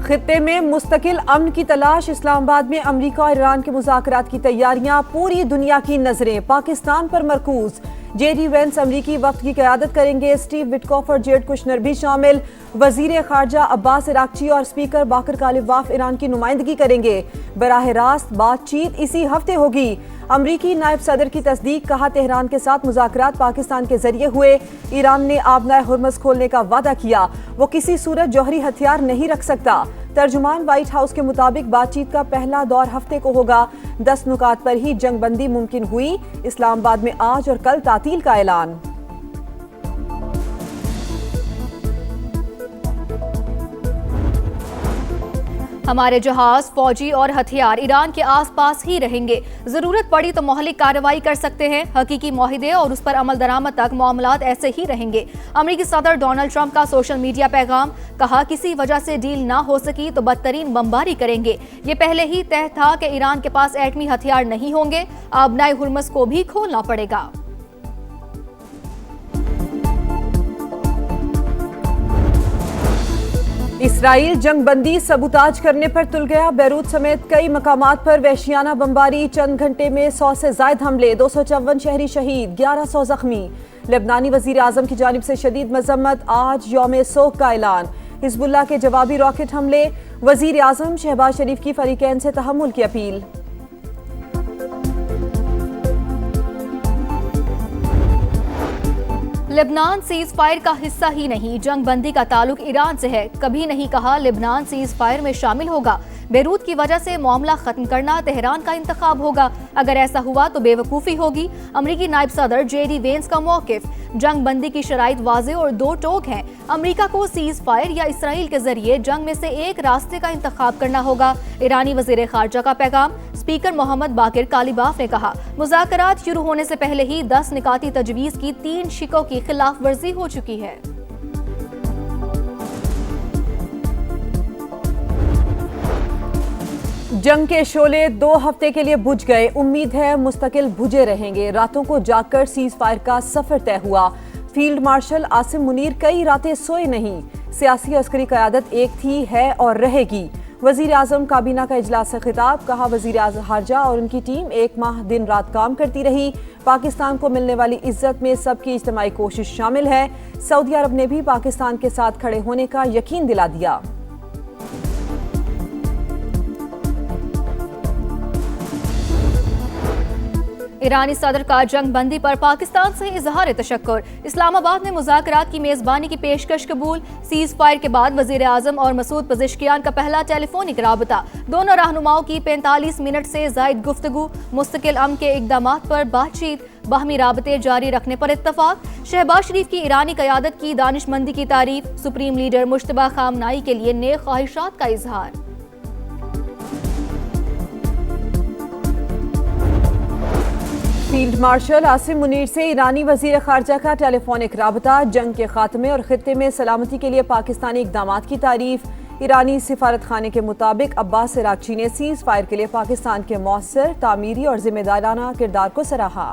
خطے میں مستقل امن کی تلاش، اسلام آباد میں امریکہ اور ایران کے مذاکرات کی تیاریاں، پوری دنیا کی نظریں پاکستان پر مرکوز۔ جے ڈی وینس امریکی وفد کی قیادت کریں گے، اسٹیو وٹکوف اور جیرڈ کشنر بھی شامل۔ وزیر خارجہ عباس عراقچی اور اسپیکر باقر کالباف ایران کی نمائندگی کریں گے۔ براہ راست بات چیت اسی ہفتے ہوگی۔ امریکی نائب صدر کی تصدیق، کہا تہران کے ساتھ مذاکرات پاکستان کے ذریعے ہوئے۔ ایران نے آبنائے ہرمز کھولنے کا وعدہ کیا، وہ کسی صورت جوہری ہتھیار نہیں رکھ سکتا۔ ترجمان وائٹ ہاؤس کے مطابق بات چیت کا پہلا دور ہفتے کو ہوگا۔ 10 نکات پر ہی جنگ بندی ممکن ہوئی۔ اسلام آباد میں آج اور کل تعطیل کا اعلان۔ ہمارے جہاز، فوجی اور ہتھیار ایران کے آس پاس ہی رہیں گے۔ ضرورت پڑی تو مہلک کارروائی کر سکتے ہیں۔ حقیقی معاہدے اور اس پر عمل درآمد تک معاملات ایسے ہی رہیں گے۔ امریکی صدر ڈونلڈ ٹرمپ کا سوشل میڈیا پیغام، کہا کسی وجہ سے ڈیل نہ ہو سکی تو بدترین بمباری کریں گے۔ یہ پہلے ہی طے تھا کہ ایران کے پاس ایٹمی ہتھیار نہیں ہوں گے۔ آبنائے ہرمز کو بھی کھولنا پڑے گا۔ اسرائیل جنگ بندی سبوتاج کرنے پر تل گیا۔ بیروت سمیت کئی مقامات پر وحشیانہ بمباری، چند گھنٹے میں 100 سے زائد حملے، 254 شہری شہید، 1100 زخمی۔ لبنانی وزیر اعظم کی جانب سے شدید مذمت، آج یوم سوگ کا اعلان۔ حزب اللہ کے جوابی راکٹ حملے، وزیر اعظم شہباز شریف کی فریقین سے تحمل کی اپیل۔ لبنان سیز فائر کا حصہ ہی نہیں، جنگ بندی کا تعلق ایران سے ہے۔ کبھی نہیں کہا لبنان سیز فائر میں شامل ہوگا۔ بیروت کی وجہ سے معاملہ ختم کرنا تہران کا انتخاب ہوگا۔ اگر ایسا ہوا تو بے وقوفی ہوگی۔ امریکی نائب صدر جے ڈی وینس کا موقف، جنگ بندی کی شرائط واضح اور دو ٹوک ہیں۔ امریکہ کو سیز فائر یا اسرائیل کے ذریعے جنگ میں سے ایک راستے کا انتخاب کرنا ہوگا۔ ایرانی وزیر خارجہ کا پیغام، اسپیکر محمد باقر کالباف نے کہا مذاکرات شروع ہونے سے پہلے ہی 10 نکاتی تجویز کی 3 شقوں کی خلاف ورزی ہو چکی ہے۔ جنگ کے شعلے 2 ہفتے کے لیے بجھ گئے، امید ہے مستقل بجھے رہیں گے۔ راتوں کو جاگ کر سیز فائر کا سفر طے ہوا۔ فیلڈ مارشل عاصم منیر کئی راتیں سوئے نہیں۔ سیاسی اور عسکری قیادت ایک تھی، ہے اور رہے گی۔ وزیر اعظم کابینہ کا اجلاس سے خطاب، کہا وزیر خارجہ اور ان کی ٹیم 1 ماہ دن رات کام کرتی رہی۔ پاکستان کو ملنے والی عزت میں سب کی اجتماعی کوشش شامل ہے۔ سعودی عرب نے بھی پاکستان کے ساتھ کھڑے ہونے کا یقین دلا دیا۔ ایرانی صدر کا جنگ بندی پر پاکستان سے اظہار تشکر، اسلام آباد میں مذاکرات کی میزبانی کی پیشکش قبول۔ سیز فائر کے بعد وزیر اعظم اور مسعود پزشکیان کا پہلا ٹیلی فونک رابطہ، دونوں رہنماؤں کی 45 منٹ سے زائد گفتگو۔ مستقل امن کے اقدامات پر بات چیت، باہمی رابطے جاری رکھنے پر اتفاق۔ شہباز شریف کی ایرانی قیادت کی دانش مندی کی تعریف، سپریم لیڈر مجتبیٰ خامنائی کے لیے نیک خواہشات کا اظہار۔ فیلڈ مارشل عاصم منیر سے ایرانی وزیر خارجہ کا ٹیلی فونک رابطہ، جنگ کے خاتمے اور خطے میں سلامتی کے لیے پاکستانی اقدامات کی تعریف۔ ایرانی سفارت خانے کے مطابق عباس عراقچی نے سیز فائر کے لیے پاکستان کے مؤثر، تعمیری اور ذمہ دارانہ کردار کو سراہا۔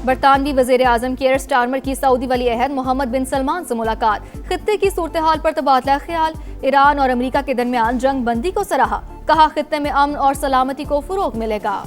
برطانوی وزیر اعظم کیئر سٹارمر کی سعودی ولی عہد محمد بن سلمان سے ملاقات، خطے کی صورتحال پر تبادلہ خیال۔ ایران اور امریکہ کے درمیان جنگ بندی کو سراہا، کہا خطے میں امن اور سلامتی کو فروغ ملے گا۔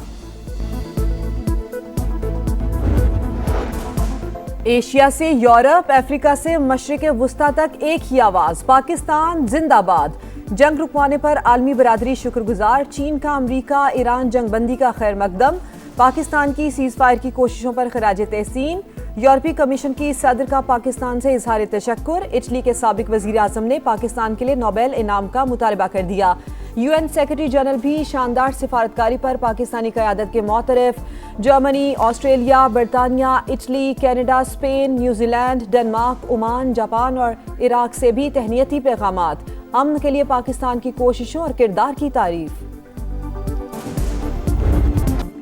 ایشیا سے یورپ، افریقہ سے مشرق وسطیٰ تک ایک ہی آواز، پاکستان زندہ باد۔ جنگ رکوانے پر عالمی برادری شکر گزار، چین کا امریکہ ایران جنگ بندی کا خیر مقدم۔ پاکستان کی سیز فائر کی کوششوں پر خراج تحسین۔ یورپی کمیشن کی صدر کا پاکستان سے اظہار تشکر۔ اٹلی کے سابق وزیر اعظم نے پاکستان کے لیے نوبیل انعام کا مطالبہ کر دیا۔ UN سیکرٹری جنرل بھی شاندار سفارتکاری پر پاکستانی قیادت کے معترف۔ جرمنی، آسٹریلیا، برطانیہ، Italy, Canada, Spain, New Zealand, Denmark, Oman, Japan اور عراق سے بھی تہنیتی پیغامات۔ امن کے لیے پاکستان کی کوششوں اور کردار کی تعریف۔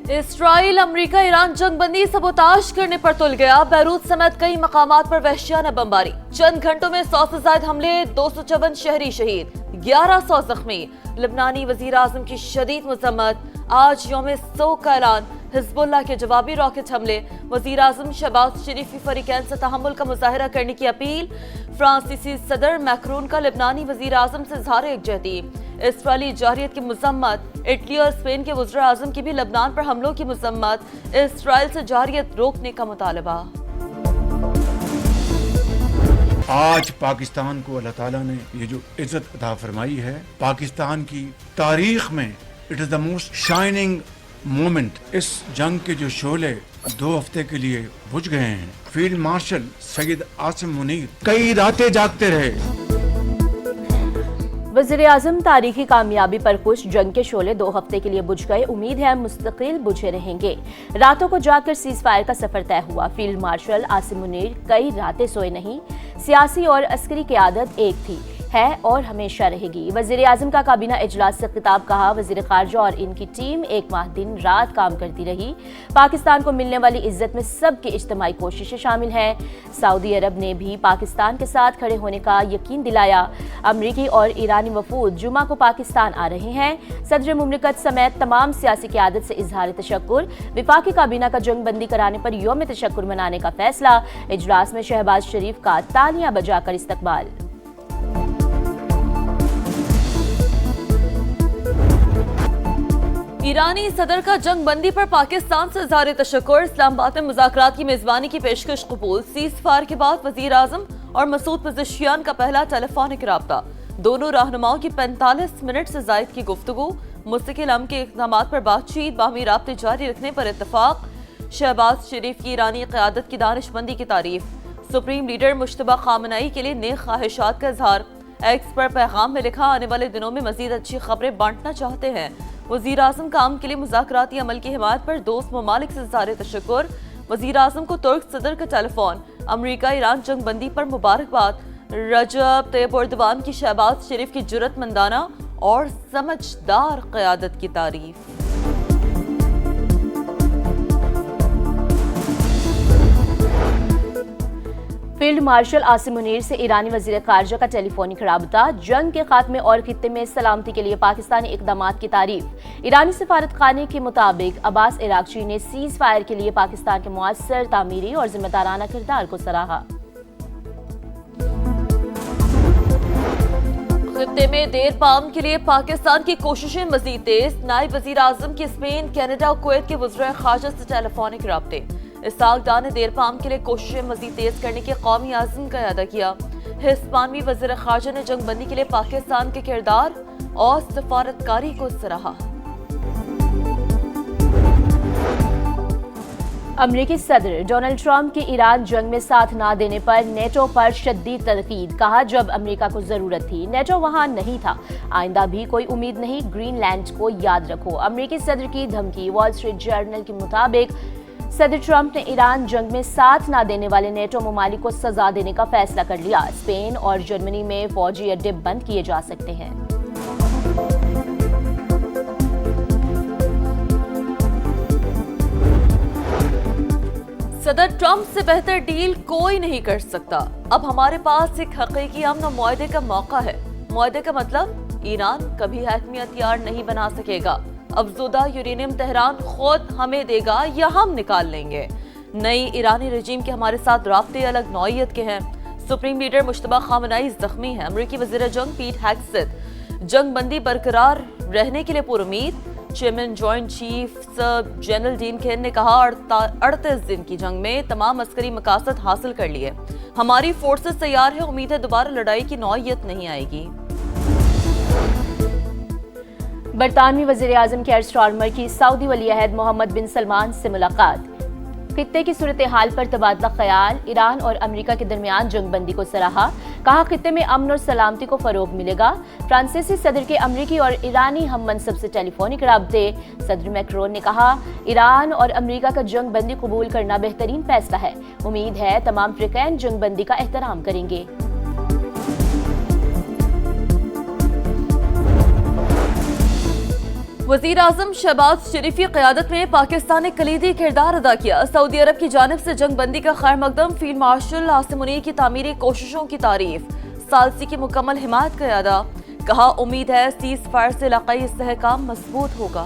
اسرائیل امریکہ ایران جنگ بندی سبوتاژ کرنے پر تل گیا، بیروت سمیت کئی مقامات پر وحشیانہ بمباری، چند گھنٹوں میں 100 سے زائد حملے، 254 شہری شہید، 1100 زخمی۔ لبنانی وزیر اعظم کی شدید مذمت، آج یوم سوگ کا اعلان، حزب اللہ کے جوابی راکٹ حملے، وزیر اعظم شہباز شریف کی فریقین سے تحمل کا مظاہرہ کرنے کی اپیل، فرانسیسی صدر میکرون کا لبنانی وزیر اعظم سے اظہار یکجہتی، اسرائیلی جارحیت کی مذمت، اٹلی اور اسپین کے وزراء اعظم کی بھی لبنان پر حملوں کی مذمت، اسرائیل سے جارحیت روکنے کا مطالبہ۔ آج پاکستان کو اللہ تعالیٰ نے یہ جو عزت عطا فرمائی ہے، پاکستان کی تاریخ میں it is the most shining moment. اس جنگ کے جو شعلے 2 ہفتے کے لیے بجھ گئے ہیں، فیلڈ مارشل سید عاصم منیر کئی راتیں جاگتے رہے۔ وزیر اعظم تاریخی کامیابی پر خوش، جنگ کے شعلے 2 ہفتے کے لیے بجھ گئے، امید ہے مستقل بجھے رہیں گے۔ راتوں کو جاگ کر سیز فائر کا سفر طے ہوا، فیلڈ مارشل عاصم منیر کئی راتیں سوئے نہیں، سیاسی اور عسکری قیادت ایک تھی، ہے اور ہمیشہ رہے گی۔ وزیر اعظم کا کابینہ اجلاس سے خطاب، کہا وزیر خارجہ اور ان کی ٹیم 1 ماہ دن رات کام کرتی رہی، پاکستان کو ملنے والی عزت میں سب کی اجتماعی کوششیں شامل ہیں۔ سعودی عرب نے بھی پاکستان کے ساتھ کھڑے ہونے کا یقین دلایا۔ امریکی اور ایرانی وفود جمعہ کو پاکستان آ رہے ہیں۔ صدر مملکت سمیت تمام سیاسی قیادت سے اظہار تشکر، وفاقی کابینہ کا جنگ بندی کرانے پر یوم تشکر منانے کا فیصلہ، اجلاس میں شہباز شریف کا تالیاں بجا کر استقبال۔ ایرانی صدر کا جنگ بندی پر پاکستان سے اظہار تشکر، اسلام آباد میں مذاکرات کی میزبانی کی پیشکش قبول، سیز فائر کے بعد وزیر اعظم اور مسعود پزشکیان کا پہلا ٹیلی فونک رابطہ، دونوں رہنماؤں کی 45 منٹ سے زائد کی گفتگو، مستقل امن کے اقدامات پر بات چیت، باہمی رابطے جاری رکھنے پر اتفاق، شہباز شریف کی ایرانی قیادت کی دانش مندی کی تعریف، سپریم لیڈر مجتبی خامنئی کے لیے نیک خواہشات کا اظہار، ایکس پر پیغام میں لکھا آنے والے دنوں میں مزید اچھی خبریں بانٹنا چاہتے ہیں، وزیر اعظم کا امن کے لیے مذاکراتی عمل کی حمایت پر دوست ممالک سے اظہار تشکر، وزیر اعظم کو ترک صدر کا ٹیلی فون، امریکہ ایران جنگ بندی پر مبارکباد، رجب طیب اردوان کی شہباز شریف کی جرأت مندانہ اور سمجھدار قیادت کی تعریف۔ فیلڈ مارشل عاصم منیر سے ایرانی وزیر خارجہ کا ٹیلی فونک رابطہ، جنگ کے خاتمے اور خطے میں سلامتی کے لیے پاکستانی اقدامات کی تعریف، ایرانی سفارت خانے کے مطابق عباس عراقچی نے سیز فائر کے لیے پاکستان کے مؤثر تعمیری اور ذمہ دارانہ کردار کو سراہا۔ خطے میں دیر پام کے لیے پاکستان کی کوششیں مزید تیز، نائب وزیر اعظم کی اسپین، کینیڈا اور کویت کے وزراء خارجہ سے ٹیلی فونک رابطے، اسحاق ڈار نے دیر پام کے لیے کوششیں مزید تیز کرنے کے قومی عزم کا اعادہ کیا۔ ہسپانوی وزیر خارجہ نے جنگ بندی کے لیے پاکستان کے کردار اور سفارتکاری کو سراہا۔ امریکی صدر ڈونلڈ ٹرمپ کی ایران جنگ میں ساتھ نہ دینے پر نیٹو پر شدید تنقید، کہا جب امریکہ کو ضرورت تھی نیٹو وہاں نہیں تھا، آئندہ بھی کوئی امید نہیں، گرین لینڈ کو یاد رکھو۔ امریکی صدر کی دھمکی، وال اسٹریٹ جرنل کے مطابق صدر ٹرمپ نے ایران جنگ میں ساتھ نہ دینے والے نیٹو ممالک کو سزا دینے کا فیصلہ کر لیا، اسپین اور جرمنی میں فوجی اڈے بند کیے جا سکتے ہیں۔ صدر ٹرمپ سے بہتر ڈیل کوئی نہیں کر سکتا، اب ہمارے پاس ایک حقیقی امن و معاہدے کا موقع ہے۔ معاہدے کا مطلب ایران کبھی ایٹمی ہتھیار نہیں بنا سکے گا، افزودہ یورینیم تہران خود ہمیں دے گا یا ہم نکال لیں گے۔ نئی ایرانی رجیم کے ہمارے ساتھ رابطے الگ نوعیت کے ہیں۔ سپریم لیڈر مجتبی خامنئی زخمی ہیں، امریکی وزیر جنگ پیٹ ہیگسیت جنگ بندی برقرار رہنے کے لیے پر امید۔ Chairman joint chief general Dan Caine نے کہا 38 دن کی جنگ میں تمام عسکری مقاصد حاصل کر لیے، ہماری فورسز تیار ہے، امید ہے دوبارہ لڑائی کی نوعیت نہیں آئے گی۔ برطانوی وزیر اعظم کیئر سٹارمر کی سعودی ولی عہد محمد بن سلمان سے ملاقات، خطے کی صورتحال پر تبادلہ خیال، ایران اور امریکہ کے درمیان جنگ بندی کو سراہا، کہا خطے میں امن اور سلامتی کو فروغ ملے گا۔ فرانسیسی صدر کے امریکی اور ایرانی ہم منصب سے ٹیلی فونک رابطے، صدر میکرون نے کہا ایران اور امریکہ کا جنگ بندی قبول کرنا بہترین فیصلہ ہے، امید ہے تمام فریقین جنگ بندی کا احترام کریں گے۔ وزیر اعظم شہباز شریف کی قیادت میں پاکستان نے کلیدی کردار ادا کیا، سعودی عرب کی جانب سے جنگ بندی کا خیر مقدم، فیلڈ مارشل عاصم منیر کی تعمیری کوششوں کی تعریف، ثالثی کی مکمل حمایت کا اعادہ، کہا امید ہے سیز فائر سے علاقائی استحکام مضبوط ہوگا۔